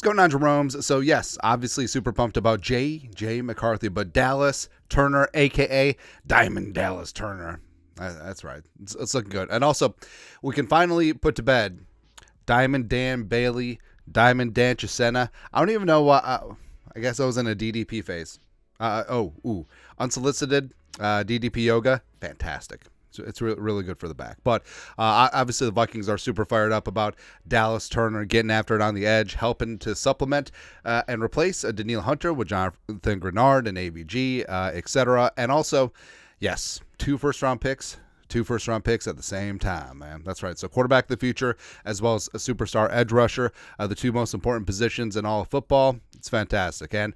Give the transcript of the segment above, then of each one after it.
going on, Jeromes? So, yes, obviously super pumped about JJ McCarthy, but Dallas Turner, a.k.a. Diamond Dallas Turner. That's right. It's looking good. And also, we can finally put to bed Diamond Dan Bailey, Diamond Dan Chisena. I don't even know what. I guess I was in a DDP phase. Unsolicited DDP yoga. Fantastic. It's really good for the back. But obviously the Vikings are super fired up about Dallas Turner getting after it on the edge, helping to supplement and replace Danielle Hunter with Jonathan Grenard and AVG, etc. And also, yes, 2 first-round picks. 2 first-round picks at the same time, man. That's right. So quarterback of the future, as well as a superstar edge rusher, the 2 most important positions in all of football. It's fantastic. And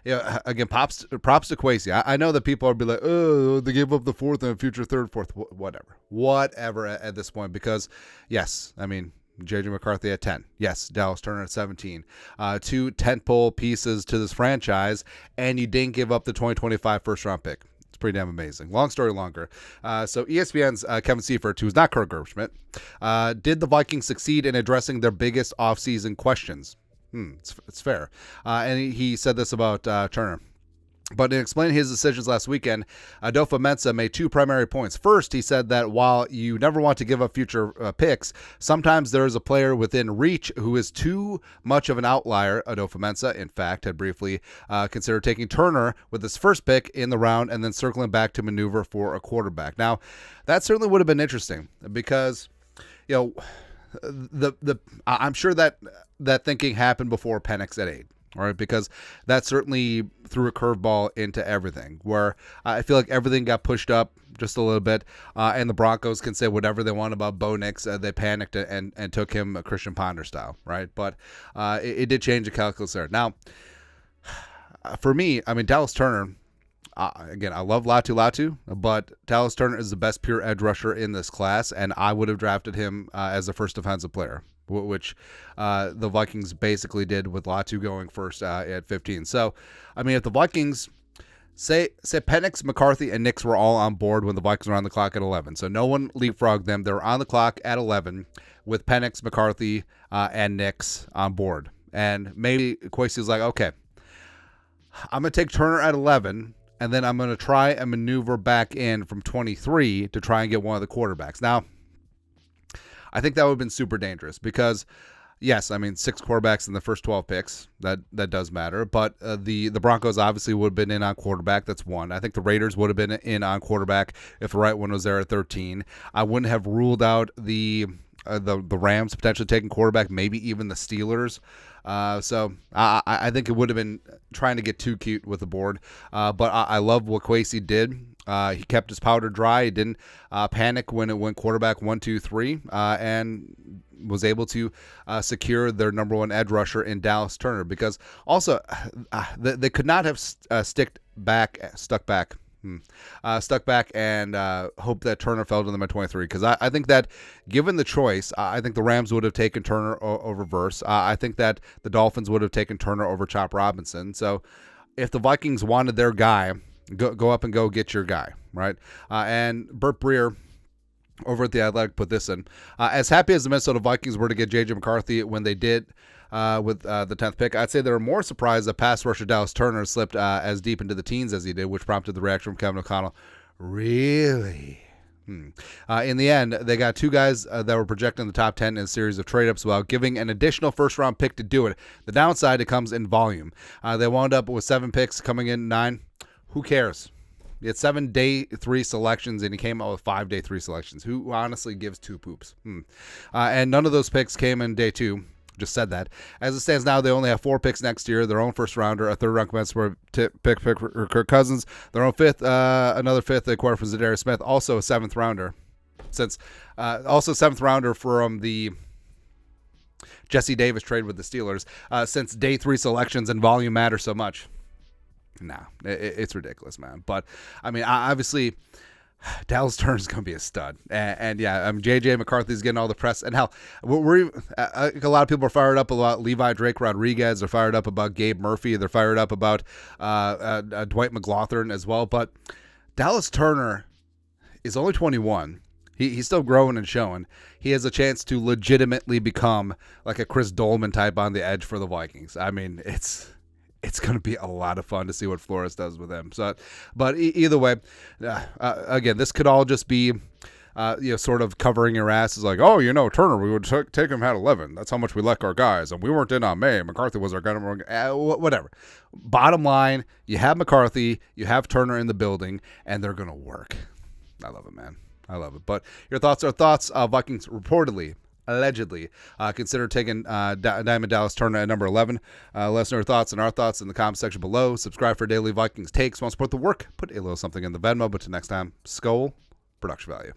again, props to Kwesi. I know that people will be like, oh, they gave up the 4th and a future 3rd, 4th, whatever at this point. Because, yes, I mean, JJ McCarthy at 10. Yes, Dallas Turner at 17. 2 tentpole pieces to this franchise, and you didn't give up the 2025 first-round pick. It's pretty damn amazing. Long story longer. So ESPN's Kevin Seifert, who's not Kirk Gershmitt, did the Vikings succeed in addressing their biggest offseason questions? It's fair. And he said this about Turner. But in explaining his decisions last weekend, Adofo-Mensah made 2 primary points. First, he said that while you never want to give up future picks, sometimes there is a player within reach who is too much of an outlier. Adofo-Mensah, in fact, had briefly considered taking Turner with his first pick in the round and then circling back to maneuver for a quarterback. Now, that certainly would have been interesting because, I'm sure that thinking happened before Penix at 8. All right, because that certainly threw a curveball into everything, where I feel like everything got pushed up just a little bit, and the Broncos can say whatever they want about Bo Nix. They panicked and took him a Christian Ponder style, right? But it did change the calculus there. Now, for me, I mean, Dallas Turner, again, I love Latu, but Dallas Turner is the best pure edge rusher in this class, and I would have drafted him as the first defensive player, which the Vikings basically did with Latu going first at 15. So, I mean, if the Vikings, say Penix, McCarthy, and Nix were all on board when the Vikings were on the clock at 11. So no one leapfrogged them. They were on the clock at 11 with Penix, McCarthy, and Nix on board. And maybe Kwesi was like, okay, I'm going to take Turner at 11, and then I'm going to try and maneuver back in from 23 to try and get one of the quarterbacks. Now, I think that would have been super dangerous because, yes, I mean, 6 quarterbacks in the first 12 picks, that does matter. But the Broncos obviously would have been in on quarterback. That's 1. I think the Raiders would have been in on quarterback if the right one was there at 13. I wouldn't have ruled out the Rams potentially taking quarterback, maybe even the Steelers. So I think it would have been trying to get too cute with the board. But I love what Kwesi did. He kept his powder dry. He didn't panic when it went quarterback 1, 2, 3, and was able to secure their number 1 edge rusher in Dallas Turner. Because also they could not have stuck back and hope that Turner fell to them at 23. Because I think that given the choice, I think the Rams would have taken Turner over Verse. I think that the Dolphins would have taken Turner over Chop Robinson. So if the Vikings wanted their guy, go up and go get your guy, right? And Burt Breer over at The Athletic put this in. As happy as the Minnesota Vikings were to get JJ McCarthy when they did with the 10th pick, I'd say they were more surprised that pass rusher Dallas Turner slipped as deep into the teens as he did, which prompted the reaction from Kevin O'Connell. Really? In the end, they got 2 guys that were projected in the top 10 in a series of trade-ups while giving an additional first-round pick to do it. The downside, it comes in volume. They wound up with 7 picks coming in 9. Who cares? He had 7 day 3 selections, and he came out with 5 day 3 selections. Who honestly gives 2 poops? And none of those picks came in day 2. Just said that. As it stands now, they only have 4 picks next year. Their own first rounder, a 3rd round compensatory pick for Kirk Cousins. Their own 5th, another 5th they acquired from Zadarius Smith. Also a 7th rounder. Also 7th rounder from the Jesse Davis trade with the Steelers. Since day 3 selections and volume matter so much. No, it's ridiculous, man. But, I mean, obviously, Dallas Turner's going to be a stud. And yeah, JJ McCarthy's getting all the press. And hell, a lot of people are fired up about Levi Drake Rodriguez. They're fired up about Gabe Murphy. They're fired up about Dwight McLaughlin as well. But Dallas Turner is only 21. He's still growing and showing. He has a chance to legitimately become like a Chris Dolman type on the edge for the Vikings. I mean, it's going to be a lot of fun to see what Flores does with him. So, but either way, again, this could all just be, sort of covering your ass. Is like, oh, Turner, we would take him at 11. That's how much we like our guys, and we weren't in on May. McCarthy was our guy. Whatever. Bottom line, you have McCarthy, you have Turner in the building, and they're going to work. I love it, man. I love it. But your thoughts are thoughts. Vikings reportedly, allegedly, consider taking Diamond Dallas Turner at number 11. Let us know your thoughts and our thoughts in the comment section below. Subscribe for daily Vikings takes. Want to support the work? Put a little something in the Venmo. But till next time, Skol, production value.